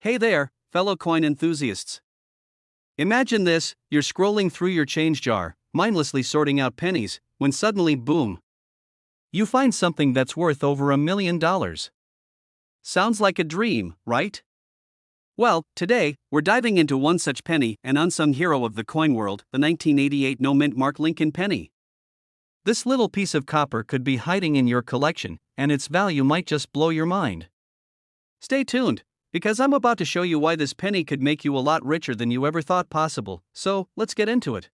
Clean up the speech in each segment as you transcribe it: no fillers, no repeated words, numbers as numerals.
Hey there, fellow coin enthusiasts. Imagine this: you're scrolling through your change jar, mindlessly sorting out pennies, when suddenly, boom, you find something that's worth over $1 million. Sounds like a dream, right? Well, today, we're diving into one such penny, an unsung hero of the coin world, the 1988 no-mint mark Lincoln penny. This little piece of copper could be hiding in your collection, and its value might just blow your mind. Stay tuned, because I'm about to show you why this penny could make you a lot richer than you ever thought possible, so let's get into it.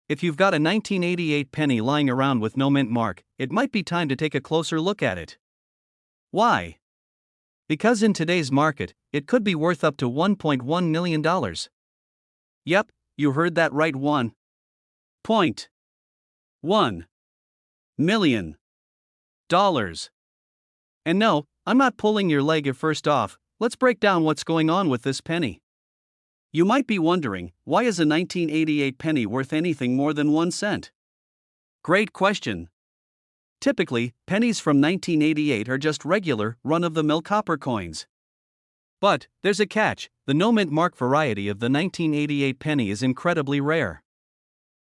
If you've got a 1988 penny lying around with no mint mark, it might be time to take a closer look at it. Why? Because in today's market, it could be worth up to $1.1 million. Yep, you heard that right, $1.1 million. And no, I'm not pulling your leg. First off, let's break down what's going on with this penny. You might be wondering, why is a 1988 penny worth anything more than 1 cent? Great question. Typically, pennies from 1988 are just regular, run-of-the-mill copper coins. But there's a catch: the no-mint mark variety of the 1988 penny is incredibly rare.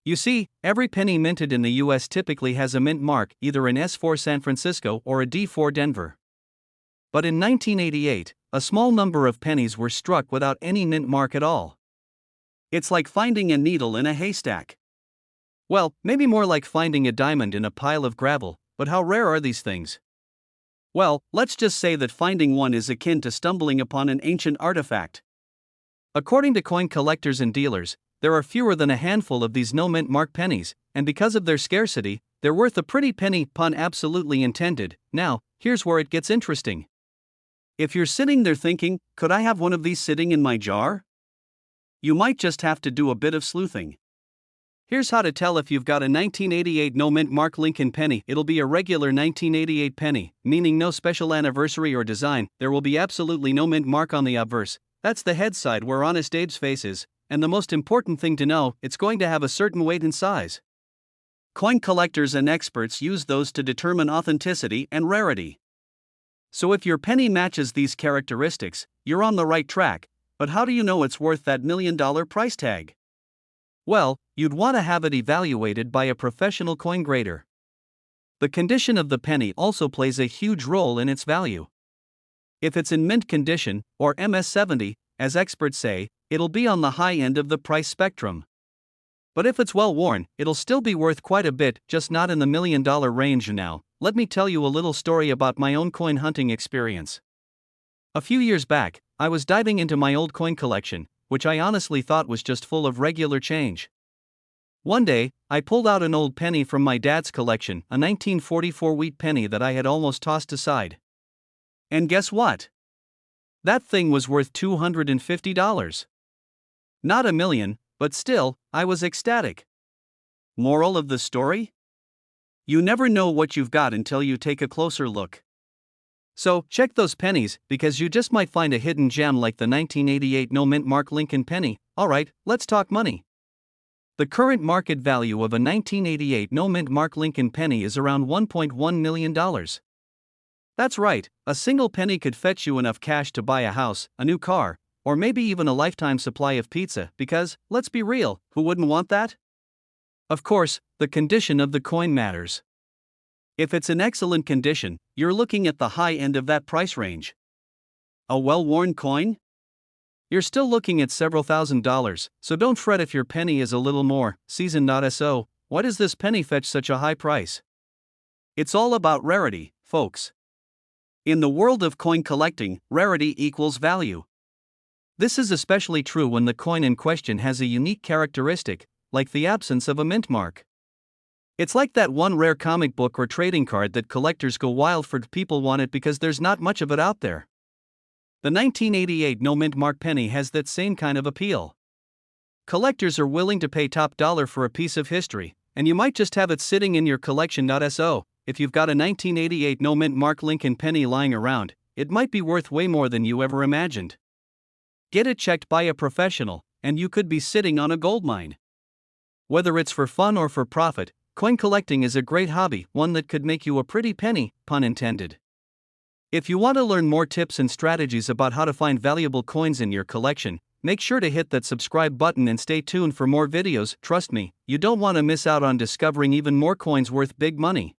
You see, every penny minted in the US typically has a mint mark, either an S4 San Francisco or a D4 Denver. But in 1988, a small number of pennies were struck without any mint mark at all. It's like finding a needle in a haystack. Well, maybe more like finding a diamond in a pile of gravel, but how rare are these things? Well, let's just say that finding one is akin to stumbling upon an ancient artifact. According to coin collectors and dealers, there are fewer than a handful of these no mint mark pennies, and because of their scarcity, they're worth a pretty penny, pun absolutely intended. Now, here's where it gets interesting. If you're sitting there thinking, could I have one of these sitting in my jar? You might just have to do a bit of sleuthing. Here's how to tell if you've got a 1988 no-mint mark Lincoln penny. It'll be a regular 1988 penny, meaning no special anniversary or design. There will be absolutely no mint mark on the obverse. That's the head side where Honest Abe's face is, and the most important thing to know, it's going to have a certain weight and size. Coin collectors and experts use those to determine authenticity and rarity. So if your penny matches these characteristics, you're on the right track. But how do you know it's worth that $1 million price tag? Well, you'd want to have it evaluated by a professional coin grader. The condition of the penny also plays a huge role in its value. If it's in mint condition, or MS70, as experts say, it'll be on the high end of the price spectrum. But if it's well worn, it'll still be worth quite a bit, just not in the $1 million range. Now, let me tell you a little story about my own coin hunting experience. A few years back, I was diving into my old coin collection, which I honestly thought was just full of regular change. One day, I pulled out an old penny from my dad's collection, a 1944 wheat penny that I had almost tossed aside. And guess what? That thing was worth $250. Not $1 million, but still, I was ecstatic. Moral of the story? You never know what you've got until you take a closer look. So, check those pennies, because you just might find a hidden gem like the 1988 no mint mark Lincoln penny. Alright, let's talk money. The current market value of a 1988 no mint mark Lincoln penny is around $1.1 million. That's right, a single penny could fetch you enough cash to buy a house, a new car, or maybe even a lifetime supply of pizza, because, let's be real, who wouldn't want that? Of course, the condition of the coin matters. If it's in excellent condition, you're looking at the high end of that price range. A well-worn coin? You're still looking at several $1,000s, so don't fret if your penny is a little more seasoned. So, why does this penny fetch such a high price? It's all about rarity, folks. In the world of coin collecting, rarity equals value. This is especially true when the coin in question has a unique characteristic, like the absence of a mint mark. It's like that one rare comic book or trading card that collectors go wild for. People want it because there's not much of it out there. The 1988 no mint mark penny has that same kind of appeal. Collectors are willing to pay top dollar for a piece of history, and you might just have it sitting in your collection. So, if you've got a 1988 no mint mark Lincoln penny lying around, it might be worth way more than you ever imagined. Get it checked by a professional, and you could be sitting on a goldmine. Whether it's for fun or for profit, coin collecting is a great hobby, one that could make you a pretty penny, pun intended. If you want to learn more tips and strategies about how to find valuable coins in your collection, make sure to hit that subscribe button and stay tuned for more videos. Trust me, you don't want to miss out on discovering even more coins worth big money.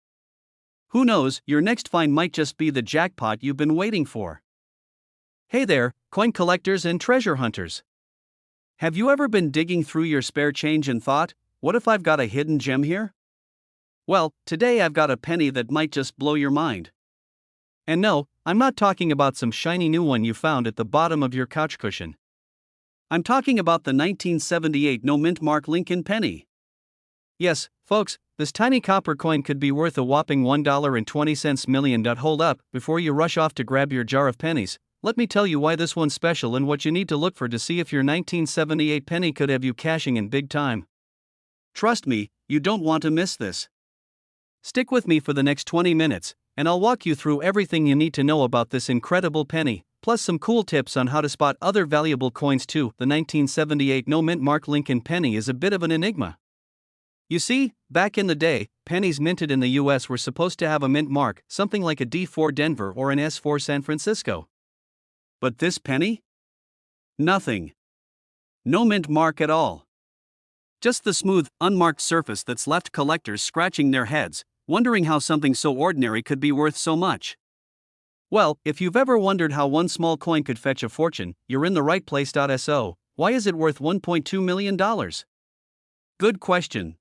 Who knows, your next find might just be the jackpot you've been waiting for. Hey there, coin collectors and treasure hunters. Have you ever been digging through your spare change and thought, what if I've got a hidden gem here? Well, today I've got a penny that might just blow your mind. And no, I'm not talking about some shiny new one you found at the bottom of your couch cushion. I'm talking about the 1978 no mint mark Lincoln penny. Yes, folks, this tiny copper coin could be worth a whopping $1.20 million. Hold up, before you rush off to grab your jar of pennies, let me tell you why this one's special and what you need to look for to see if your 1978 penny could have you cashing in big time. Trust me, you don't want to miss this. Stick with me for the next 20 minutes, and I'll walk you through everything you need to know about this incredible penny, plus some cool tips on how to spot other valuable coins too. The 1978 no mint mark Lincoln penny is a bit of an enigma. You see, back in the day, pennies minted in the US were supposed to have a mint mark, something like a D4 Denver or an S4 San Francisco. But this penny? Nothing. No mint mark at all. Just the smooth, unmarked surface that's left collectors scratching their heads, wondering how something so ordinary could be worth so much. Well, if you've ever wondered how one small coin could fetch a fortune, you're in the right place. So, why is it worth $1.2 million? Good question.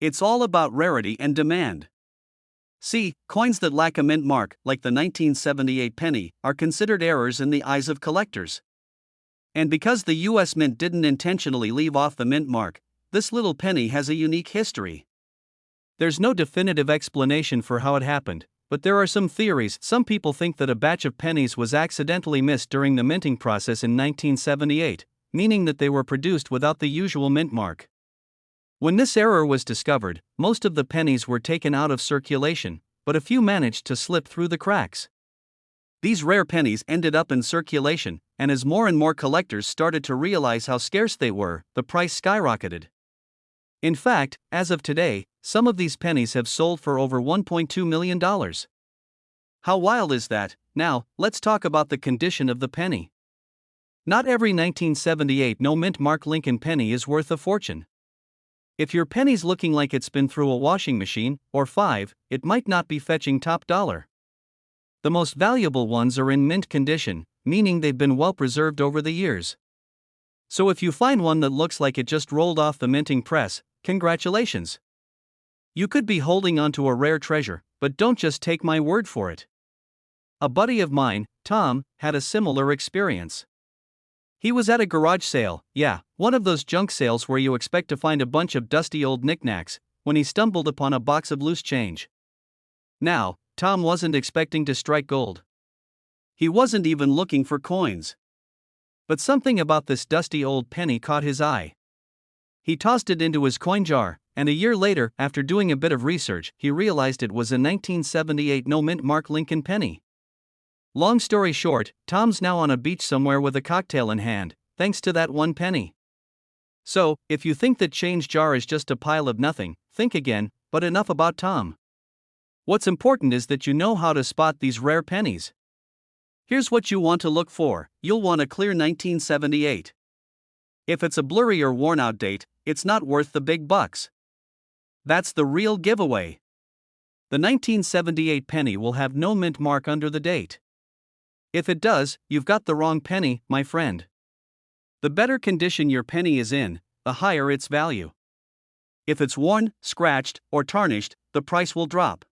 It's all about rarity and demand. See, coins that lack a mint mark, like the 1978 penny, are considered errors in the eyes of collectors. And because the US Mint didn't intentionally leave off the mint mark, this little penny has a unique history. There's no definitive explanation for how it happened, but there are some theories. Some people think that a batch of pennies was accidentally missed during the minting process in 1978, meaning that they were produced without the usual mint mark. When this error was discovered, most of the pennies were taken out of circulation, but a few managed to slip through the cracks. These rare pennies ended up in circulation, and as more and more collectors started to realize how scarce they were, the price skyrocketed. In fact, as of today, some of these pennies have sold for over $1.2 million. How wild is that? Now, let's talk about the condition of the penny. Not every 1978 no mint mark Lincoln penny is worth a fortune. If your penny's looking like it's been through a washing machine, or 5, it might not be fetching top dollar. The most valuable ones are in mint condition, meaning they've been well preserved over the years. So if you find one that looks like it just rolled off the minting press, congratulations. You could be holding onto a rare treasure, but don't just take my word for it. A buddy of mine, Tom, had a similar experience. He was at a garage sale, one of those junk sales where you expect to find a bunch of dusty old knickknacks, when he stumbled upon a box of loose change. Now, Tom wasn't expecting to strike gold. He wasn't even looking for coins. But something about this dusty old penny caught his eye. He tossed it into his coin jar, and a year later, after doing a bit of research, he realized it was a 1978 no mint mark Lincoln penny. Long story short, Tom's now on a beach somewhere with a cocktail in hand, thanks to that one penny. So, if you think that change jar is just a pile of nothing, think again, but enough about Tom. What's important is that you know how to spot these rare pennies. Here's what you want to look for. You'll want a clear 1978. If it's a blurry or worn out date, it's not worth the big bucks. That's the real giveaway. The 1978 penny will have no mint mark under the date. If it does, you've got the wrong penny, my friend. The better condition your penny is in, the higher its value. If it's worn, scratched, or tarnished, the price will drop.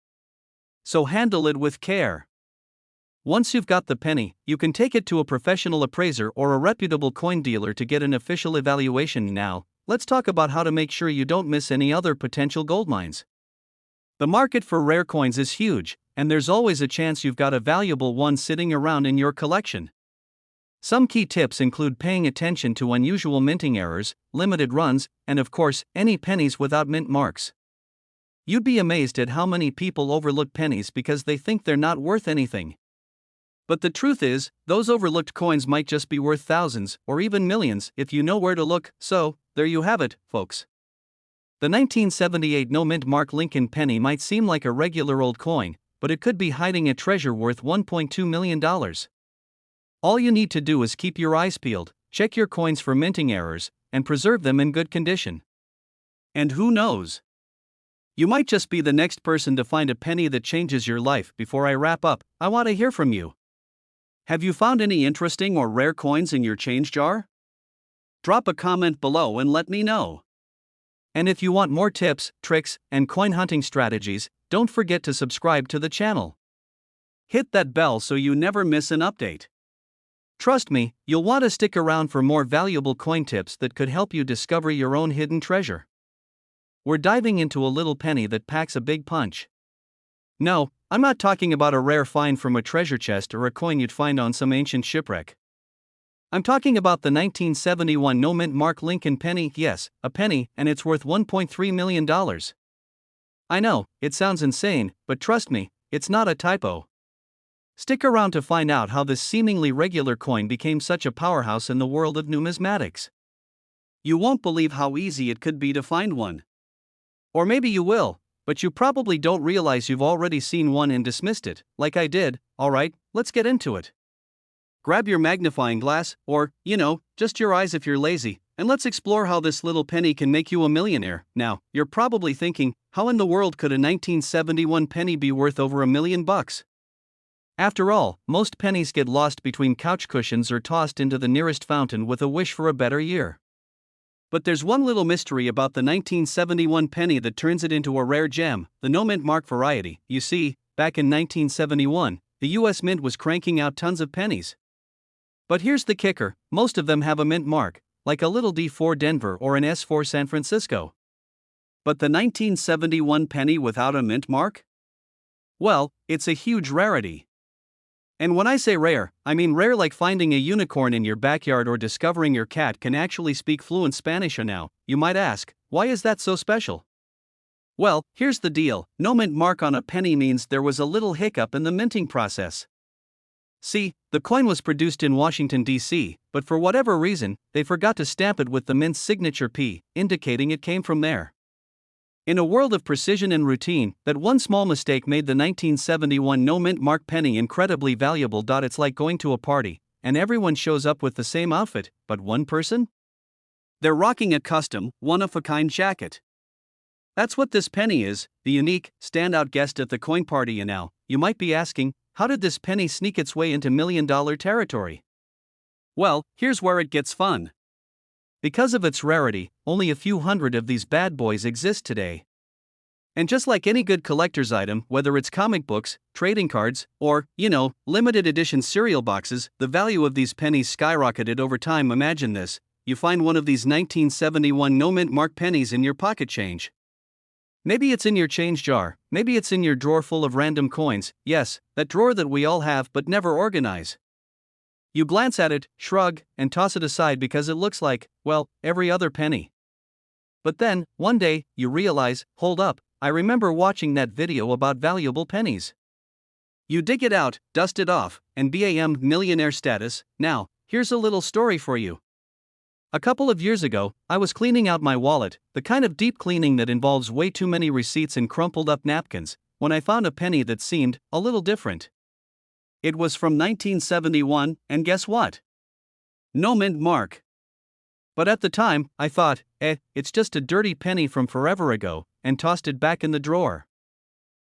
So handle it with care. Once you've got the penny, you can take it to a professional appraiser or a reputable coin dealer to get an official evaluation. Now, let's talk about how to make sure you don't miss any other potential gold mines. The market for rare coins is huge, and there's always a chance you've got a valuable one sitting around in your collection. Some key tips include paying attention to unusual minting errors, limited runs, and of course, any pennies without mint marks. You'd be amazed at how many people overlook pennies because they think they're not worth anything. But the truth is, those overlooked coins might just be worth thousands, or even millions, if you know where to look. So, there you have it, folks. The 1978 no mint mark Lincoln penny might seem like a regular old coin, but it could be hiding a treasure worth $1.2 million. All you need to do is keep your eyes peeled, check your coins for minting errors, and preserve them in good condition. And who knows? You might just be the next person to find a penny that changes your life. Before I wrap up, I want to hear from you. Have you found any interesting or rare coins in your change jar? Drop a comment below and let me know. And if you want more tips, tricks, and coin hunting strategies, don't forget to subscribe to the channel. Hit that bell so you never miss an update. Trust me, you'll want to stick around for more valuable coin tips that could help you discover your own hidden treasure. We're diving into a little penny that packs a big punch. No, I'm not talking about a rare find from a treasure chest or a coin you'd find on some ancient shipwreck. I'm talking about the 1971 no-mint mark Lincoln penny. Yes, a penny, and it's worth $1.3 million. I know, it sounds insane, but trust me, it's not a typo. Stick around to find out how this seemingly regular coin became such a powerhouse in the world of numismatics. You won't believe how easy it could be to find one. Or maybe you will, but you probably don't realize you've already seen one and dismissed it, like I did. Alright, let's get into it. Grab your magnifying glass, or, just your eyes if you're lazy, and let's explore how this little penny can make you a millionaire. Now, you're probably thinking, how in the world could a 1971 penny be worth over $1 million? After all, most pennies get lost between couch cushions or tossed into the nearest fountain with a wish for a better year. But there's one little mystery about the 1971 penny that turns it into a rare gem, the no-mint mark variety. You see, back in 1971, the US Mint was cranking out tons of pennies. But here's the kicker, most of them have a mint mark, like a little D for Denver or an S for San Francisco. But the 1971 penny without a mint mark? Well, it's a huge rarity. And when I say rare, I mean rare like finding a unicorn in your backyard or discovering your cat can actually speak fluent Spanish. Now, you might ask, why is that so special? Well, here's the deal, no mint mark on a penny means there was a little hiccup in the minting process. See, the coin was produced in Washington, D.C., but for whatever reason, they forgot to stamp it with the mint's signature P, indicating it came from there. In a world of precision and routine, that one small mistake made the 1971 no-mint mark penny incredibly valuable. It's like going to a party, and everyone shows up with the same outfit, but one person? They're rocking a custom, one-of-a-kind jacket. That's what this penny is, the unique, standout guest at the coin party. And now, you might be asking, how did this penny sneak its way into million-dollar territory? Well, here's where it gets fun. Because of its rarity, only a few hundred of these bad boys exist today. And just like any good collector's item, whether it's comic books, trading cards, or, limited edition cereal boxes, the value of these pennies skyrocketed over time. Imagine this, you find one of these 1971 no-mint mark pennies in your pocket change. Maybe it's in your change jar, maybe it's in your drawer full of random coins, yes, that drawer that we all have but never organize. You glance at it, shrug, and toss it aside because it looks like, well, every other penny. But then, one day, you realize, hold up, I remember watching that video about valuable pennies. You dig it out, dust it off, and bam, millionaire status. Now, here's a little story for you. A couple of years ago, I was cleaning out my wallet, the kind of deep cleaning that involves way too many receipts and crumpled up napkins, when I found a penny that seemed a little different. It was from 1971, and guess what? No mint mark. But at the time, I thought, it's just a dirty penny from forever ago, and tossed it back in the drawer.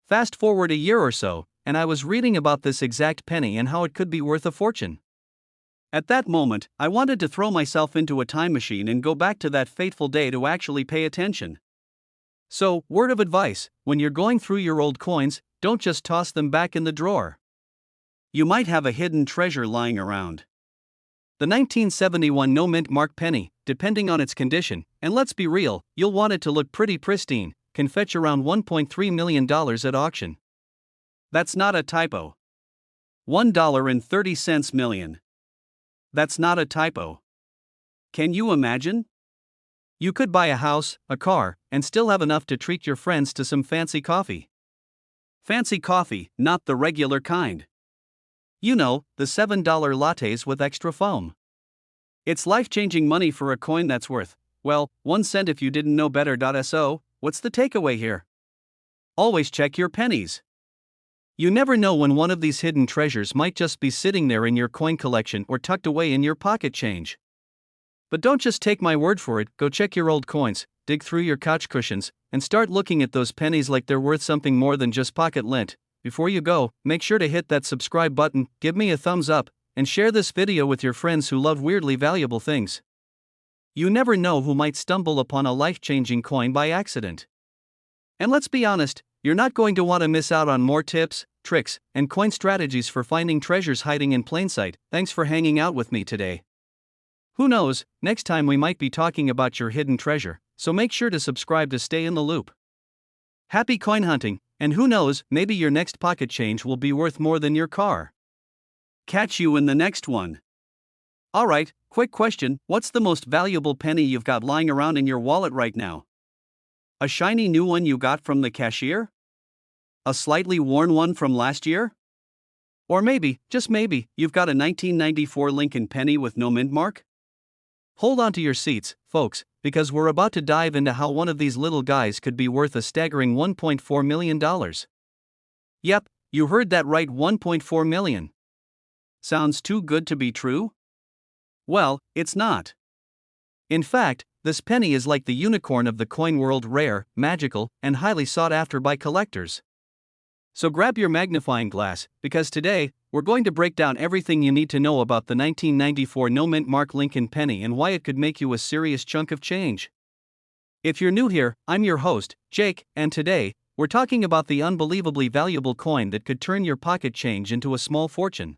Fast forward a year or so, and I was reading about this exact penny and how it could be worth a fortune. At that moment, I wanted to throw myself into a time machine and go back to that fateful day to actually pay attention. So, word of advice, when you're going through your old coins, don't just toss them back in the drawer. You might have a hidden treasure lying around. The 1971 no-mint mark penny, depending on its condition, and let's be real, you'll want it to look pretty pristine, can fetch around $1.3 million at auction. That's not a typo. $1.30 million. That's not a typo. Can you imagine? You could buy a house, a car, and still have enough to treat your friends to some fancy coffee. Fancy coffee, not the regular kind. You know, the $7 lattes with extra foam. It's life-changing money for a coin that's worth, well, 1 cent if you didn't know better. So, what's the takeaway here? Always check your pennies. You never know when one of these hidden treasures might just be sitting there in your coin collection or tucked away in your pocket change. But don't just take my word for it, go check your old coins, dig through your couch cushions, and start looking at those pennies like they're worth something more than just pocket lint. Before you go, make sure to hit that subscribe button, give me a thumbs up, and share this video with your friends who love weirdly valuable things. You never know who might stumble upon a life-changing coin by accident. And let's be honest, you're not going to want to miss out on more tips, tricks, and coin strategies for finding treasures hiding in plain sight. Thanks for hanging out with me today. Who knows, next time we might be talking about your hidden treasure, so make sure to subscribe to stay in the loop. Happy coin hunting, and who knows, maybe your next pocket change will be worth more than your car. Catch you in the next one. Alright, quick question, what's the most valuable penny you've got lying around in your wallet right now? A shiny new one you got from the cashier? A slightly worn one from last year? Or maybe, just maybe, you've got a 1994 Lincoln penny with no mint mark? Hold on to your seats, folks, because we're about to dive into how one of these little guys could be worth a staggering $1.4 million. Yep, you heard that right, $1.4 million. Sounds too good to be true? Well, it's not. In fact, this penny is like the unicorn of the coin world, rare, magical, and highly sought after by collectors. So grab your magnifying glass, because today, we're going to break down everything you need to know about the 1994 no mint mark Lincoln penny and why it could make you a serious chunk of change. If you're new here, I'm your host, Jake, and today, we're talking about the unbelievably valuable coin that could turn your pocket change into a small fortune.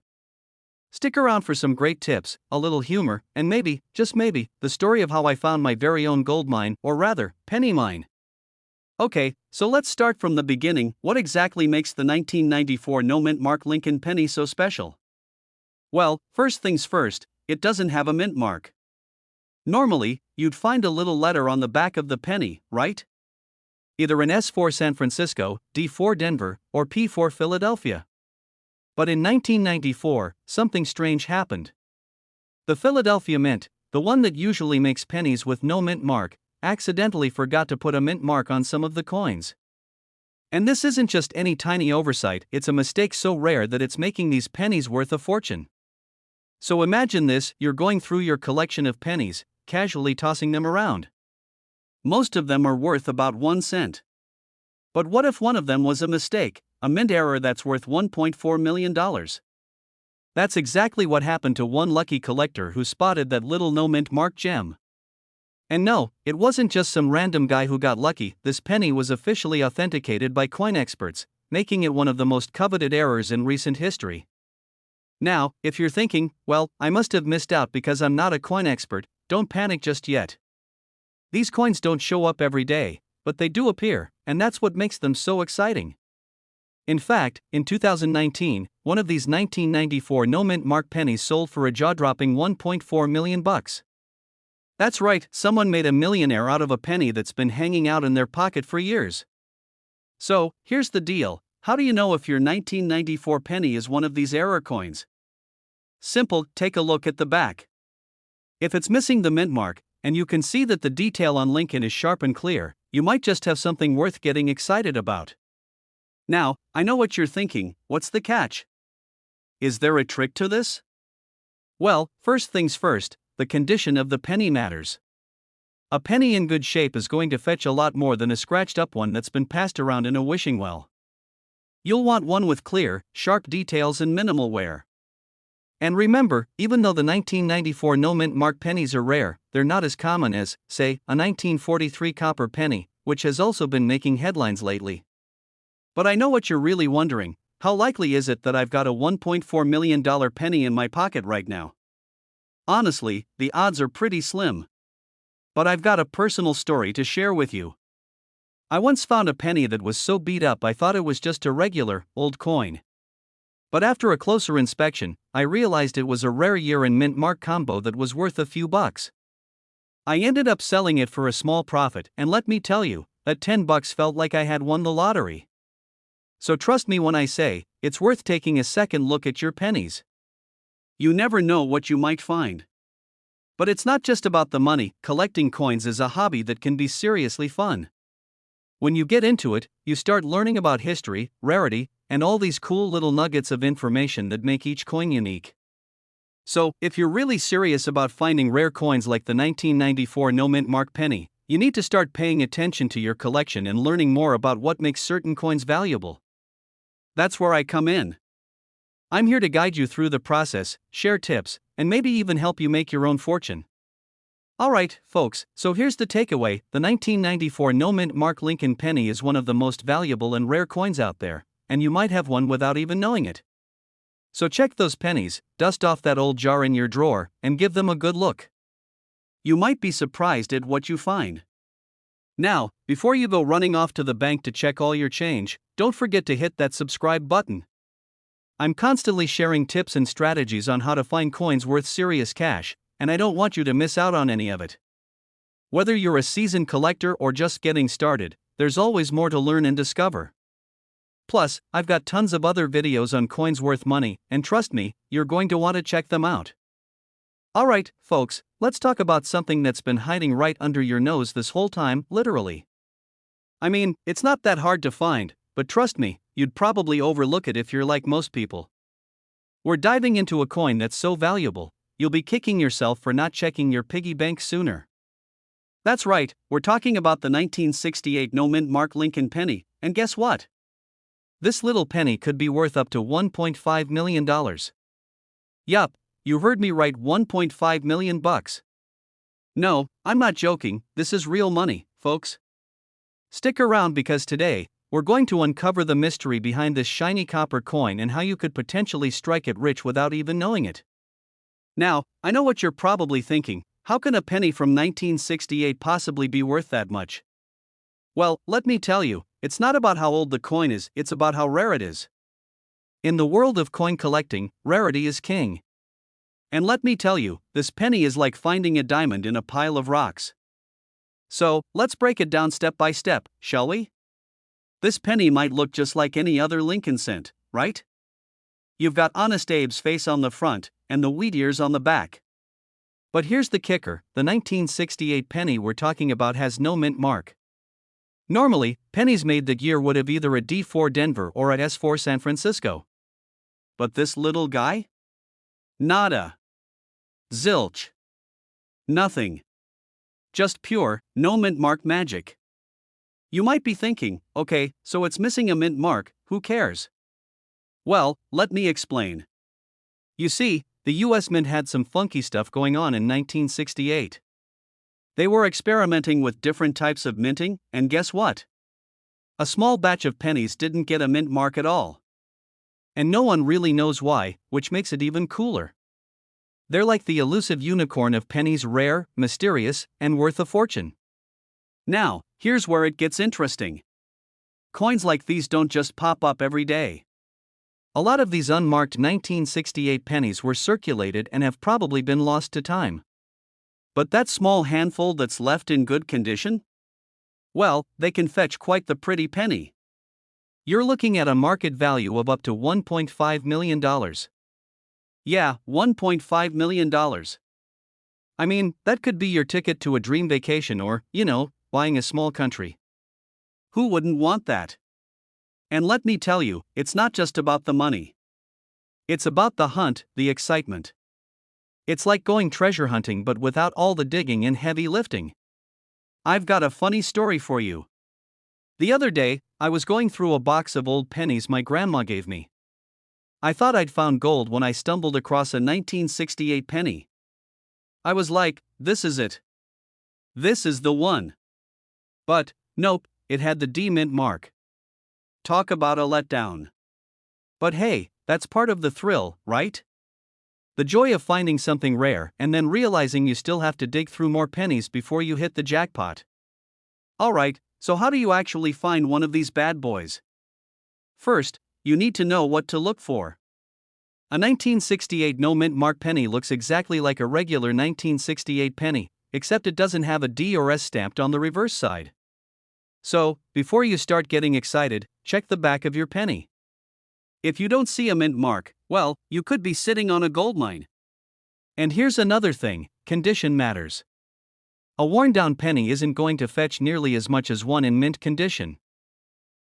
Stick around for some great tips, a little humor, and maybe, just maybe, the story of how I found my very own gold mine, or rather, penny mine. Okay, so let's start from the beginning. What exactly makes the 1994 no mint mark Lincoln penny so special? Well, first things first, it doesn't have a mint mark. Normally, you'd find a little letter on the back of the penny, right? Either an S for San Francisco, D for Denver, or P for Philadelphia. But in 1994, something strange happened. The Philadelphia Mint, the one that usually makes pennies with no mint mark, accidentally forgot to put a mint mark on some of the coins. And this isn't just any tiny oversight, it's a mistake so rare that it's making these pennies worth a fortune. So imagine this, you're going through your collection of pennies, casually tossing them around. Most of them are worth about 1 cent. But what if one of them was a mistake, a mint error that's worth $1.4 million? That's exactly what happened to one lucky collector who spotted that little no mint mark gem. And no, it wasn't just some random guy who got lucky, this penny was officially authenticated by coin experts, making it one of the most coveted errors in recent history. Now, if you're thinking, well, I must have missed out because I'm not a coin expert, don't panic just yet. These coins don't show up every day, but they do appear, and that's what makes them so exciting. In fact, in 2019, one of these 1994 no mint mark pennies sold for a jaw-dropping $1.4 million. That's right, someone made a millionaire out of a penny that's been hanging out in their pocket for years. So, here's the deal, how do you know if your 1994 penny is one of these error coins? Simple, take a look at the back. If it's missing the mint mark, and you can see that the detail on Lincoln is sharp and clear, you might just have something worth getting excited about. Now, I know what you're thinking, what's the catch? Is there a trick to this? Well, first things first, the condition of the penny matters. A penny in good shape is going to fetch a lot more than a scratched up one that's been passed around in a wishing well. You'll want one with clear, sharp details and minimal wear. And remember, even though the 1994 no mint mark pennies are rare, they're not as common as, say, a 1943 copper penny, which has also been making headlines lately. But I know what you're really wondering, how likely is it that I've got a $1.4 million penny in my pocket right now? Honestly, the odds are pretty slim. But I've got a personal story to share with you. I once found a penny that was so beat up I thought it was just a regular, old coin. But after a closer inspection, I realized it was a rare year and mint mark combo that was worth a few bucks. I ended up selling it for a small profit, and let me tell you, that $10 felt like I had won the lottery. So trust me when I say, it's worth taking a second look at your pennies. You never know what you might find. But it's not just about the money, collecting coins is a hobby that can be seriously fun. When you get into it, you start learning about history, rarity, and all these cool little nuggets of information that make each coin unique. So, if you're really serious about finding rare coins like the 1994 no mint mark penny, you need to start paying attention to your collection and learning more about what makes certain coins valuable. That's where I come in. I'm here to guide you through the process, share tips, and maybe even help you make your own fortune. Alright, folks, so here's the takeaway: the 1994 no mint mark Lincoln penny is one of the most valuable and rare coins out there, and you might have one without even knowing it. So check those pennies, dust off that old jar in your drawer, and give them a good look. You might be surprised at what you find. Now, before you go running off to the bank to check all your change, don't forget to hit that subscribe button. I'm constantly sharing tips and strategies on how to find coins worth serious cash, and I don't want you to miss out on any of it. Whether you're a seasoned collector or just getting started, there's always more to learn and discover. Plus, I've got tons of other videos on coins worth money, and trust me, you're going to want to check them out. Alright, folks, let's talk about something that's been hiding right under your nose this whole time, literally. I mean, it's not that hard to find, but trust me, you'd probably overlook it if you're like most people. We're diving into a coin that's so valuable, you'll be kicking yourself for not checking your piggy bank sooner. That's right, we're talking about the 1968 no mint mark Lincoln penny, and guess what? This little penny could be worth up to $1.5 million. Yup, you heard me right, $1.5 million bucks. No, I'm not joking, this is real money, folks. Stick around because today, we're going to uncover the mystery behind this shiny copper coin and how you could potentially strike it rich without even knowing it. Now, I know what you're probably thinking: how can a penny from 1968 possibly be worth that much? Well, let me tell you, it's not about how old the coin is, it's about how rare it is. In the world of coin collecting, rarity is king. And let me tell you, this penny is like finding a diamond in a pile of rocks. So, let's break it down step by step, shall we? This penny might look just like any other Lincoln cent, right? You've got Honest Abe's face on the front, and the wheat ears on the back. But here's the kicker: the 1968 penny we're talking about has no mint mark. Normally, pennies made that year would have either at D4 Denver or at S4 San Francisco. But this little guy? Nada. Zilch. Nothing. Just pure, no mint mark magic. You might be thinking, okay, so it's missing a mint mark, who cares? Well, let me explain. You see, the US Mint had some funky stuff going on in 1968. They were experimenting with different types of minting, and guess what? A small batch of pennies didn't get a mint mark at all. And no one really knows why, which makes it even cooler. They're like the elusive unicorn of pennies: rare, mysterious, and worth a fortune. Now, here's where it gets interesting. Coins like these don't just pop up every day. A lot of these unmarked 1968 pennies were circulated and have probably been lost to time. But that small handful that's left in good condition? Well, they can fetch quite the pretty penny. You're looking at a market value of up to $1.5 million. Yeah, $1.5 million. I mean, that could be your ticket to a dream vacation or, buying a small country. Who wouldn't want that? And let me tell you, it's not just about the money. It's about the hunt, the excitement. It's like going treasure hunting but without all the digging and heavy lifting. I've got a funny story for you. The other day, I was going through a box of old pennies my grandma gave me. I thought I'd found gold when I stumbled across a 1968 penny. I was like, this is it. This is the one. But, nope, it had the D mint mark. Talk about a letdown. But hey, that's part of the thrill, right? The joy of finding something rare and then realizing you still have to dig through more pennies before you hit the jackpot. Alright, so how do you actually find one of these bad boys? First, you need to know what to look for. A 1968 no mint mark penny looks exactly like a regular 1968 penny, except it doesn't have a D or S stamped on the reverse side. So, before you start getting excited, check the back of your penny. If you don't see a mint mark, well, you could be sitting on a goldmine. And here's another thing: condition matters. A worn-down penny isn't going to fetch nearly as much as one in mint condition.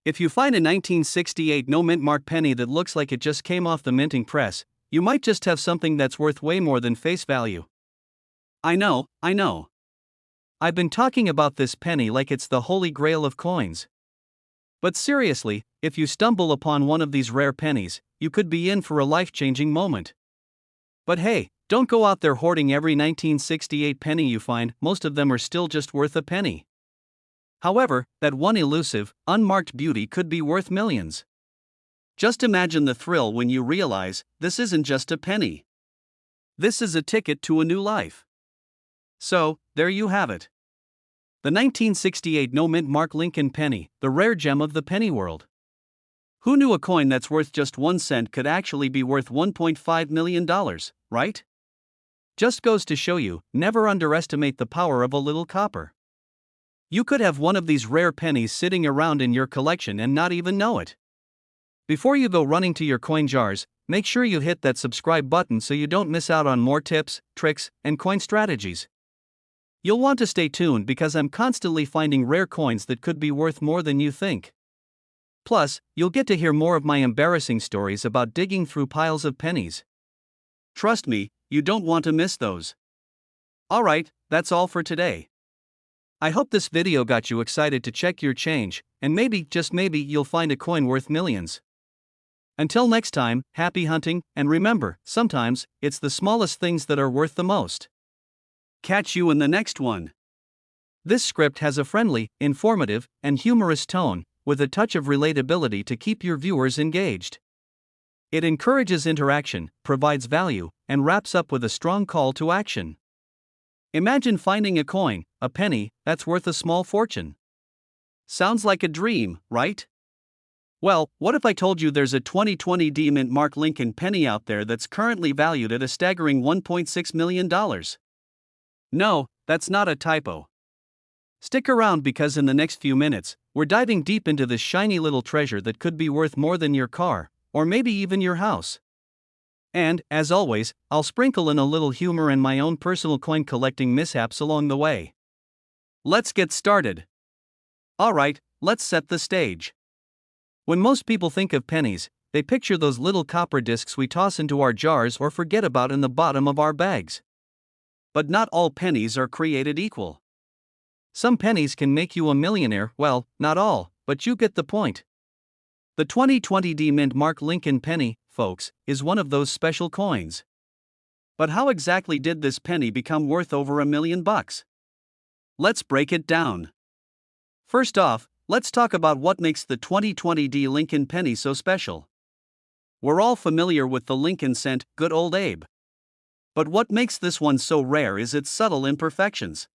If you find a 1968 no mint mark penny that looks like it just came off the minting press, you might just have something that's worth way more than face value. I know. I've been talking about this penny like it's the holy grail of coins. But seriously, if you stumble upon one of these rare pennies, you could be in for a life-changing moment. But hey, don't go out there hoarding every 1968 penny you find, most of them are still just worth a penny. However, that one elusive, unmarked beauty could be worth millions. Just imagine the thrill when you realize this isn't just a penny. This is a ticket to a new life. So, there you have it. The 1968 no mint mark Lincoln penny, the rare gem of the penny world. Who knew a coin that's worth just 1 cent could actually be worth $1.5 million, right? Just goes to show you, never underestimate the power of a little copper. You could have one of these rare pennies sitting around in your collection and not even know it. Before you go running to your coin jars, make sure you hit that subscribe button so you don't miss out on more tips, tricks, and coin strategies. You'll want to stay tuned because I'm constantly finding rare coins that could be worth more than you think. Plus, you'll get to hear more of my embarrassing stories about digging through piles of pennies. Trust me, you don't want to miss those. Alright, that's all for today. I hope this video got you excited to check your change, and maybe, just maybe, you'll find a coin worth millions. Until next time, happy hunting, and remember, sometimes, it's the smallest things that are worth the most. Catch you in the next one. This script has a friendly, informative, and humorous tone, with a touch of relatability to keep your viewers engaged. It encourages interaction, provides value, and wraps up with a strong call to action. Imagine finding a coin, a penny, that's worth a small fortune. Sounds like a dream, right? Well, what if I told you there's a 2020 D mint mark Lincoln penny out there that's currently valued at a staggering $1.6 million? No, that's not a typo. Stick around because in the next few minutes, we're diving deep into this shiny little treasure that could be worth more than your car, or maybe even your house. And, as always, I'll sprinkle in a little humor and my own personal coin collecting mishaps along the way. Let's get started. Alright, let's set the stage. When most people think of pennies, they picture those little copper discs we toss into our jars or forget about in the bottom of our bags. But not all pennies are created equal. Some pennies can make you a millionaire, well, not all, but you get the point. The 2020 D mint mark Lincoln penny, folks, is one of those special coins. But how exactly did this penny become worth over $1 million? Let's break it down. First off, let's talk about what makes the 2020 D Lincoln penny so special. We're all familiar with the Lincoln cent, good old Abe. But what makes this one so rare is its subtle imperfections.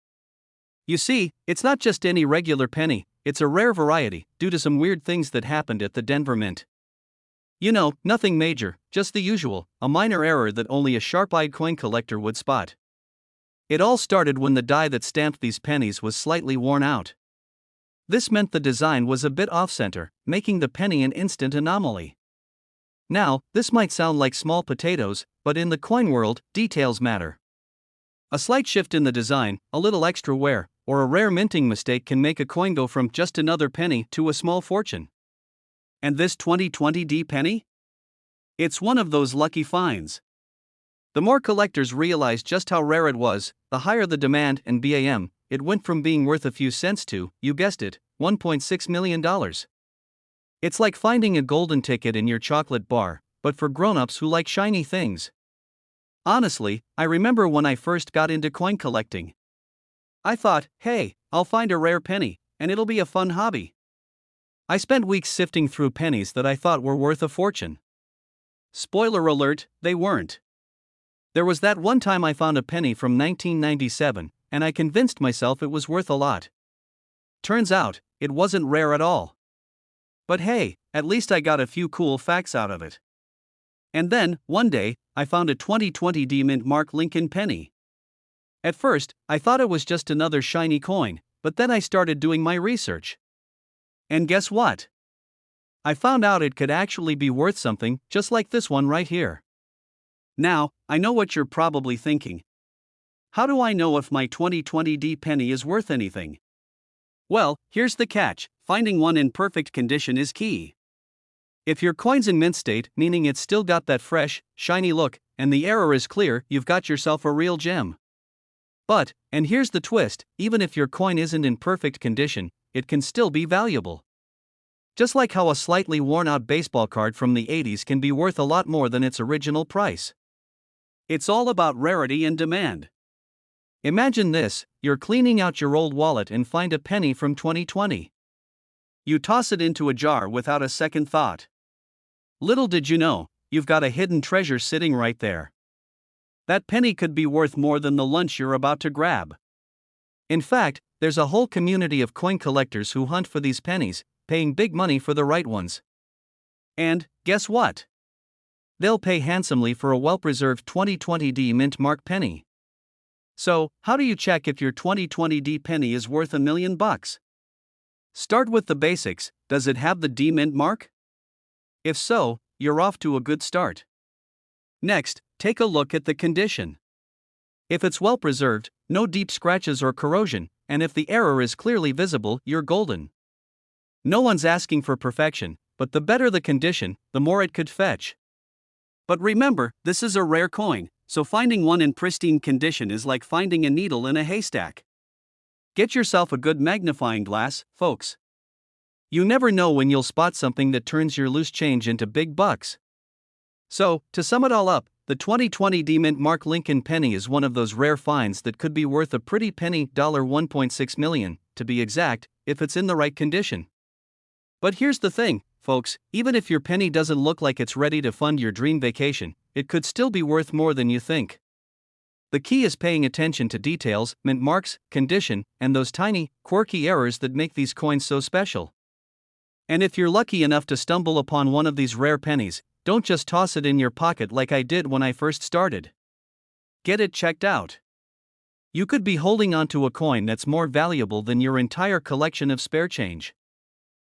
You see, it's not just any regular penny, it's a rare variety, due to some weird things that happened at the Denver Mint. You know, nothing major, just the usual, a minor error that only a sharp-eyed coin collector would spot. It all started when the die that stamped these pennies was slightly worn out. This meant the design was a bit off-center, making the penny an instant anomaly. Now, this might sound like small potatoes, but in the coin world, details matter. A slight shift in the design, a little extra wear, or a rare minting mistake can make a coin go from just another penny to a small fortune. And this 2020 D penny? It's one of those lucky finds. The more collectors realized just how rare it was, the higher the demand, and bam, it went from being worth a few cents to, you guessed it, $1.6 million. It's like finding a golden ticket in your chocolate bar, but for grown-ups who like shiny things. Honestly, I remember when I first got into coin collecting. I thought, hey, I'll find a rare penny, and it'll be a fun hobby. I spent weeks sifting through pennies that I thought were worth a fortune. Spoiler alert, they weren't. There was that one time I found a penny from 1997, and I convinced myself it was worth a lot. Turns out, it wasn't rare at all. But hey, at least I got a few cool facts out of it. And then, one day, I found a 2020 D mint mark Lincoln penny. At first, I thought it was just another shiny coin, but then I started doing my research. And guess what? I found out it could actually be worth something, just like this one right here. Now, I know what you're probably thinking. How do I know if my 2020 D penny is worth anything? Well, here's the catch. finding one in perfect condition is key. If your coin's in mint state, meaning it's still got that fresh, shiny look, and the error is clear, you've got yourself a real gem. But, and here's the twist, even if your coin isn't in perfect condition, it can still be valuable. Just like how a slightly worn-out baseball card from the 80s can be worth a lot more than its original price. It's all about rarity and demand. Imagine this, you're cleaning out your old wallet and find a penny from 2020. You toss it into a jar without a second thought. Little did you know, you've got a hidden treasure sitting right there. That penny could be worth more than the lunch you're about to grab. In fact, there's a whole community of coin collectors who hunt for these pennies, paying big money for the right ones. And, guess what? They'll pay handsomely for a well-preserved 2020D mint mark penny. So, how do you check if your 2020D penny is worth $1 million? Start with the basics. Does it have the D mint mark? If so, you're off to a good start. Next, take a look at the condition. If it's well preserved, no deep scratches or corrosion, and if the error is clearly visible, you're golden. No one's asking for perfection, but the better the condition, the more it could fetch. But remember, this is a rare coin, so finding one in pristine condition is like finding a needle in a haystack. Get yourself a good magnifying glass, folks. You never know when you'll spot something that turns your loose change into big bucks. So, to sum it all up, the 2020 D Mint Mark Lincoln penny is one of those rare finds that could be worth a pretty penny, $1.6 million, to be exact, if it's in the right condition. But here's the thing, folks, even if your penny doesn't look like it's ready to fund your dream vacation, it could still be worth more than you think. The key is paying attention to details, mint marks, condition, and those tiny, quirky errors that make these coins so special. And if you're lucky enough to stumble upon one of these rare pennies, don't just toss it in your pocket like I did when I first started. Get it checked out. You could be holding onto a coin that's more valuable than your entire collection of spare change.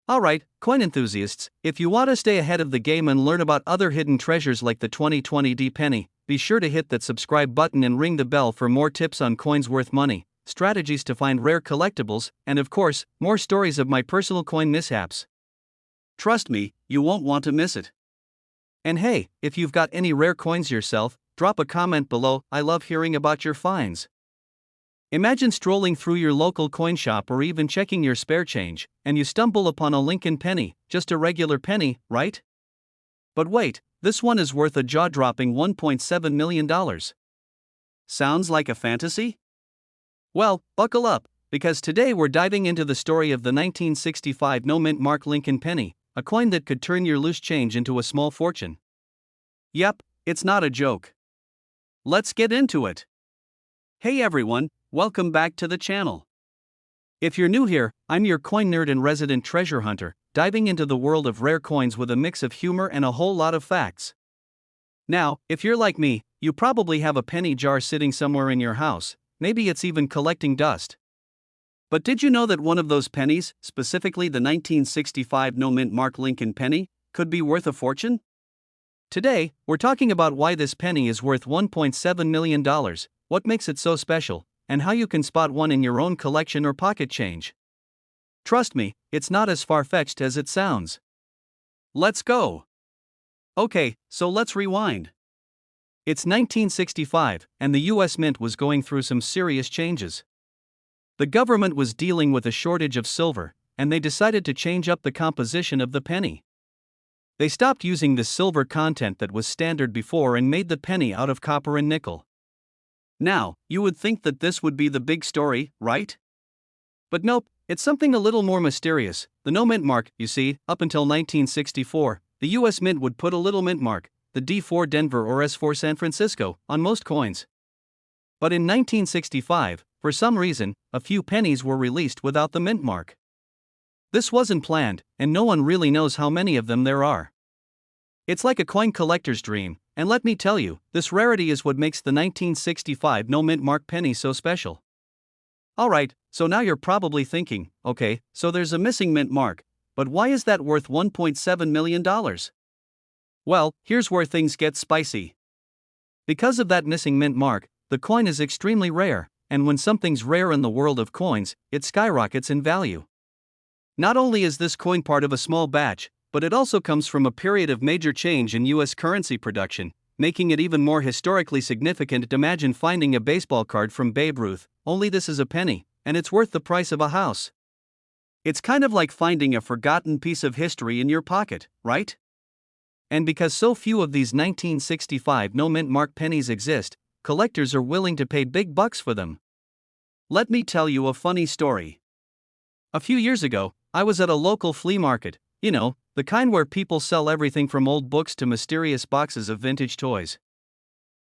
Alright, coin enthusiasts, if you want to stay ahead of the game and learn about other hidden treasures like the 2020D penny, be sure to hit that subscribe button and ring the bell for more tips on coins worth money, strategies to find rare collectibles, and of course, more stories of my personal coin mishaps. Trust me, you won't want to miss it. And hey, if you've got any rare coins yourself, drop a comment below. I love hearing about your finds. Imagine strolling through your local coin shop or even checking your spare change, and you stumble upon a Lincoln penny, just a regular penny, right? But wait, this one is worth a jaw-dropping $1.7 million. Sounds like a fantasy? Well, buckle up, because today we're diving into the story of the 1965 no-mint mark Lincoln penny, a coin that could turn your loose change into a small fortune. Yep, it's not a joke. Let's get into it. Hey everyone, welcome back to the channel. If you're new here, I'm your coin nerd and resident treasure hunter, diving into the world of rare coins with a mix of humor and a whole lot of facts. Now, if you're like me, you probably have a penny jar sitting somewhere in your house, maybe it's even collecting dust. But did you know that one of those pennies, specifically the 1965 no-mint mark Lincoln penny, could be worth a fortune? Today, we're talking about why this penny is worth $1.7 million, what makes it so special, and how you can spot one in your own collection or pocket change. Trust me, it's not as far-fetched as it sounds. Let's go! Okay, so let's rewind. It's 1965, and the US Mint was going through some serious changes. The government was dealing with a shortage of silver, and they decided to change up the composition of the penny. They stopped using the silver content that was standard before and made the penny out of copper and nickel. Now, you would think that this would be the big story, right? But nope, it's something a little more mysterious. The no mint mark, you see, up until 1964, the US Mint would put a little mint mark, the D4 Denver or S4 San Francisco, on most coins. But in 1965, for some reason, a few pennies were released without the mint mark. This wasn't planned, and no one really knows how many of them there are. It's like a coin collector's dream, and let me tell you, this rarity is what makes the 1965 no mint mark penny so special. Alright, so now you're probably thinking, okay, so there's a missing mint mark, but why is that worth $1.7 million? Well, here's where things get spicy. Because of that missing mint mark, the coin is extremely rare, and when something's rare in the world of coins, it skyrockets in value. Not only is this coin part of a small batch, but it also comes from a period of major change in U.S. currency production, making it even more historically significant. Imagine finding a baseball card from Babe Ruth, only this is a penny, and it's worth the price of a house. It's kind of like finding a forgotten piece of history in your pocket, right? And because so few of these 1965 no-mint mark pennies exist, collectors are willing to pay big bucks for them. Let me tell you a funny story. A few years ago, I was at a local flea market, the kind where people sell everything from old books to mysterious boxes of vintage toys.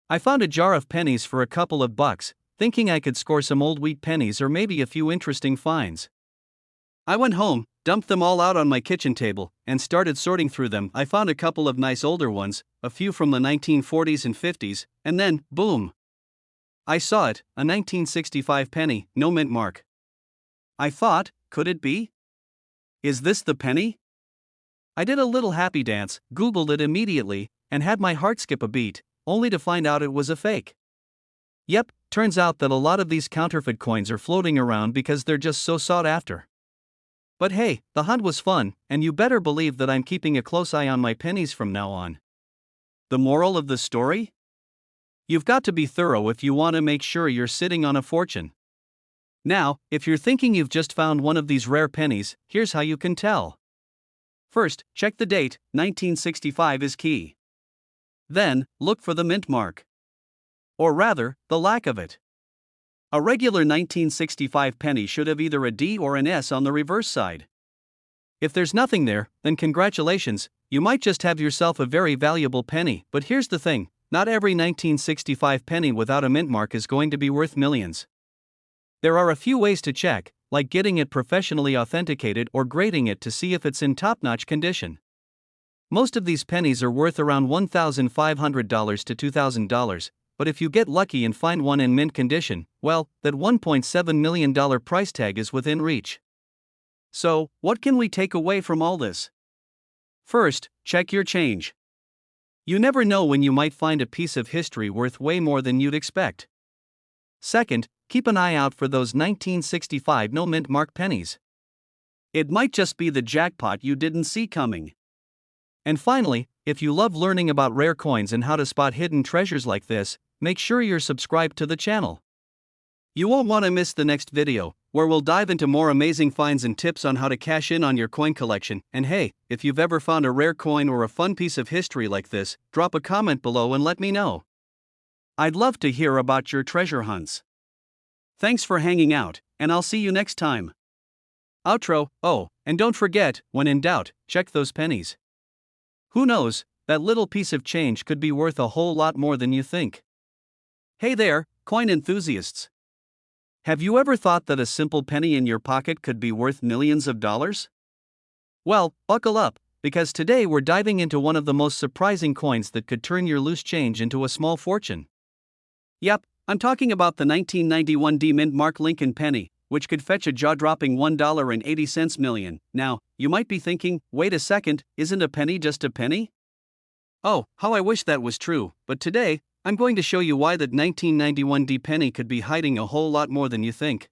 I found a jar of pennies for a couple of bucks, thinking I could score some old wheat pennies or maybe a few interesting finds. I went home, dumped them all out on my kitchen table, and started sorting through them. I found a couple of nice older ones, a few from the 1940s and 50s, and then, boom! I saw it, a 1965 penny, no mint mark. I thought, could it be? Is this the penny? I did a little happy dance, Googled it immediately, and had my heart skip a beat, only to find out it was a fake. Yep, turns out that a lot of these counterfeit coins are floating around because they're just so sought after. But hey, the hunt was fun, and you better believe that I'm keeping a close eye on my pennies from now on. The moral of the story? You've got to be thorough if you want to make sure you're sitting on a fortune. Now, if you're thinking you've just found one of these rare pennies, here's how you can tell. First, check the date, 1965 is key. Then, look for the mint mark. Or rather, the lack of it. A regular 1965 penny should have either a D or an S on the reverse side. If there's nothing there, then congratulations, you might just have yourself a very valuable penny. But here's the thing, not every 1965 penny without a mint mark is going to be worth millions. There are a few ways to check, like getting it professionally authenticated or grading it to see if it's in top-notch condition. Most of these pennies are worth around $1,500 to $2,000. But if you get lucky and find one in mint condition, well, that $1.7 million price tag is within reach. So, what can we take away from all this? First, check your change. You never know when you might find a piece of history worth way more than you'd expect. Second, keep an eye out for those 1965 no mint mark pennies. It might just be the jackpot you didn't see coming. And finally, if you love learning about rare coins and how to spot hidden treasures like this, make sure you're subscribed to the channel. You won't want to miss the next video, where we'll dive into more amazing finds and tips on how to cash in on your coin collection. And hey, if you've ever found a rare coin or a fun piece of history like this, drop a comment below and let me know. I'd love to hear about your treasure hunts. Thanks for hanging out, and I'll see you next time. Outro. Oh, and don't forget, when in doubt, check those pennies. Who knows, that little piece of change could be worth a whole lot more than you think. Hey there, coin enthusiasts. Have you ever thought that a simple penny in your pocket could be worth millions of dollars? Well, buckle up, because today we're diving into one of the most surprising coins that could turn your loose change into a small fortune. Yep, I'm talking about the 1991 D mint mark Lincoln penny, which could fetch a jaw-dropping $1.80 million. Now, you might be thinking, wait a second, isn't a penny just a penny? Oh, how I wish that was true, but today, I'm going to show you why that 1991 D penny could be hiding a whole lot more than you think.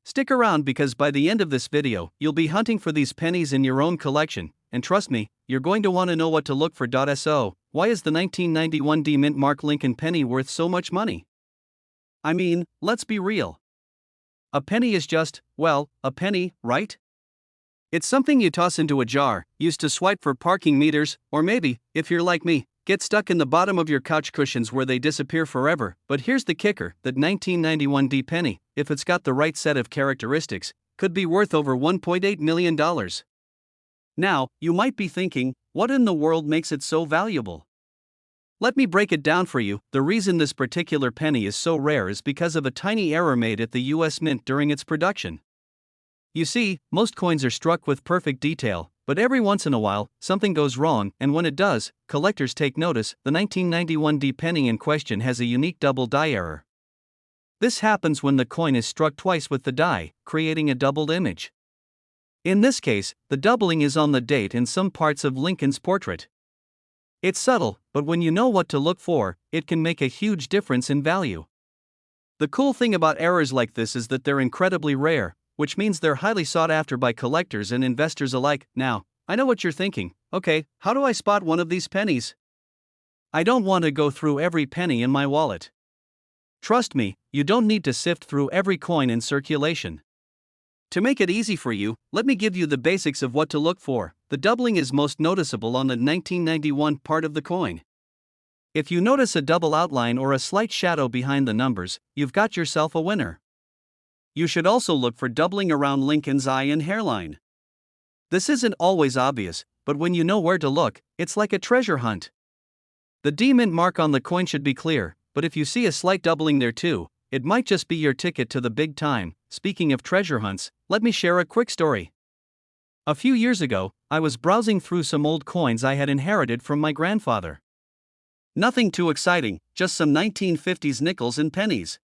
Stick around because by the end of this video, you'll be hunting for these pennies in your own collection, and trust me, you're going to want to know what to look for. So, why is the 1991 D mint mark Lincoln penny worth so much money? I mean, let's be real. A penny is just, well, a penny, right? It's something you toss into a jar, used to swipe for parking meters, or maybe, if you're like me, get stuck in the bottom of your couch cushions where they disappear forever. But here's the kicker, that 1991 D penny, if it's got the right set of characteristics, could be worth over $1.8 million. Now, you might be thinking, what in the world makes it so valuable? Let me break it down for you. The reason this particular penny is so rare is because of a tiny error made at the US Mint during its production. You see, most coins are struck with perfect detail, but every once in a while, something goes wrong, and when it does, collectors take notice. The 1991 D penny in question has a unique double die error. This happens when the coin is struck twice with the die, creating a doubled image. In this case, the doubling is on the date and some parts of Lincoln's portrait. It's subtle, but when you know what to look for, it can make a huge difference in value. The cool thing about errors like this is that they're incredibly rare, which means they're highly sought after by collectors and investors alike. Now, I know what you're thinking. Okay, how do I spot one of these pennies? I don't want to go through every penny in my wallet. Trust me, you don't need to sift through every coin in circulation. To make it easy for you, let me give you the basics of what to look for. The doubling is most noticeable on the 1991 part of the coin. If you notice a double outline or a slight shadow behind the numbers, you've got yourself a winner. You should also look for doubling around Lincoln's eye and hairline. This isn't always obvious, but when you know where to look, it's like a treasure hunt. The D-mint mark on the coin should be clear, but if you see a slight doubling there too, it might just be your ticket to the big time. Speaking of treasure hunts, let me share a quick story. A few years ago, I was browsing through some old coins I had inherited from my grandfather. Nothing too exciting, just some 1950s nickels and pennies.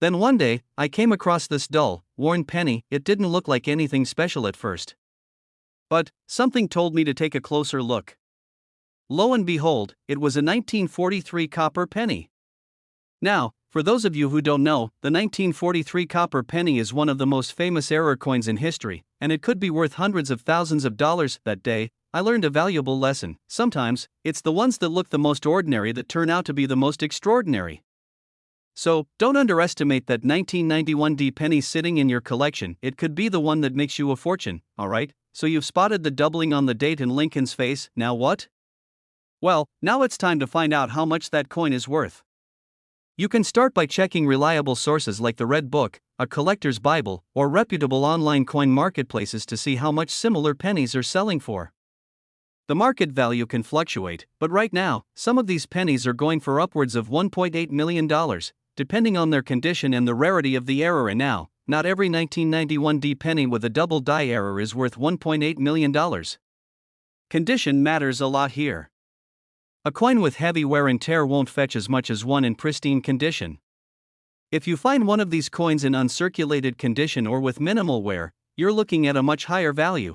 Then one day, I came across this dull, worn penny. It didn't look like anything special at first. But something told me to take a closer look. Lo and behold, it was a 1943 copper penny. Now, for those of you who don't know, the 1943 copper penny is one of the most famous error coins in history, and it could be worth hundreds of thousands of dollars. That day, I learned a valuable lesson. Sometimes, it's the ones that look the most ordinary that turn out to be the most extraordinary. So, don't underestimate that 1991 D penny sitting in your collection. It could be the one that makes you a fortune, alright? So you've spotted the doubling on the date in Lincoln's face, now what? Well, now it's time to find out how much that coin is worth. You can start by checking reliable sources like the Red Book, a collector's Bible, or reputable online coin marketplaces to see how much similar pennies are selling for. The market value can fluctuate, but right now, some of these pennies are going for upwards of $1.8 million, depending on their condition and the rarity of the error. And now, not every 1991 D penny with a double die error is worth $1.8 million. Condition matters a lot here. A coin with heavy wear and tear won't fetch as much as one in pristine condition. If you find one of these coins in uncirculated condition or with minimal wear, you're looking at a much higher value.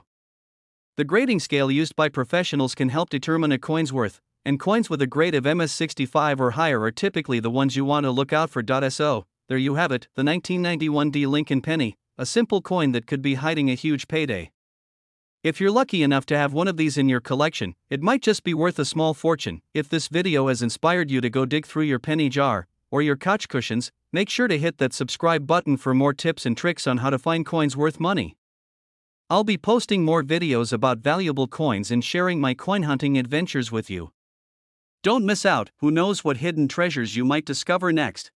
The grading scale used by professionals can help determine a coin's worth, and coins with a grade of MS65 or higher are typically the ones you want to look out for. So, there you have it, the 1991 D Lincoln penny, a simple coin that could be hiding a huge payday. If you're lucky enough to have one of these in your collection, it might just be worth a small fortune. If this video has inspired you to go dig through your penny jar, or your couch cushions, make sure to hit that subscribe button for more tips and tricks on how to find coins worth money. I'll be posting more videos about valuable coins and sharing my coin hunting adventures with you. Don't miss out, who knows what hidden treasures you might discover next.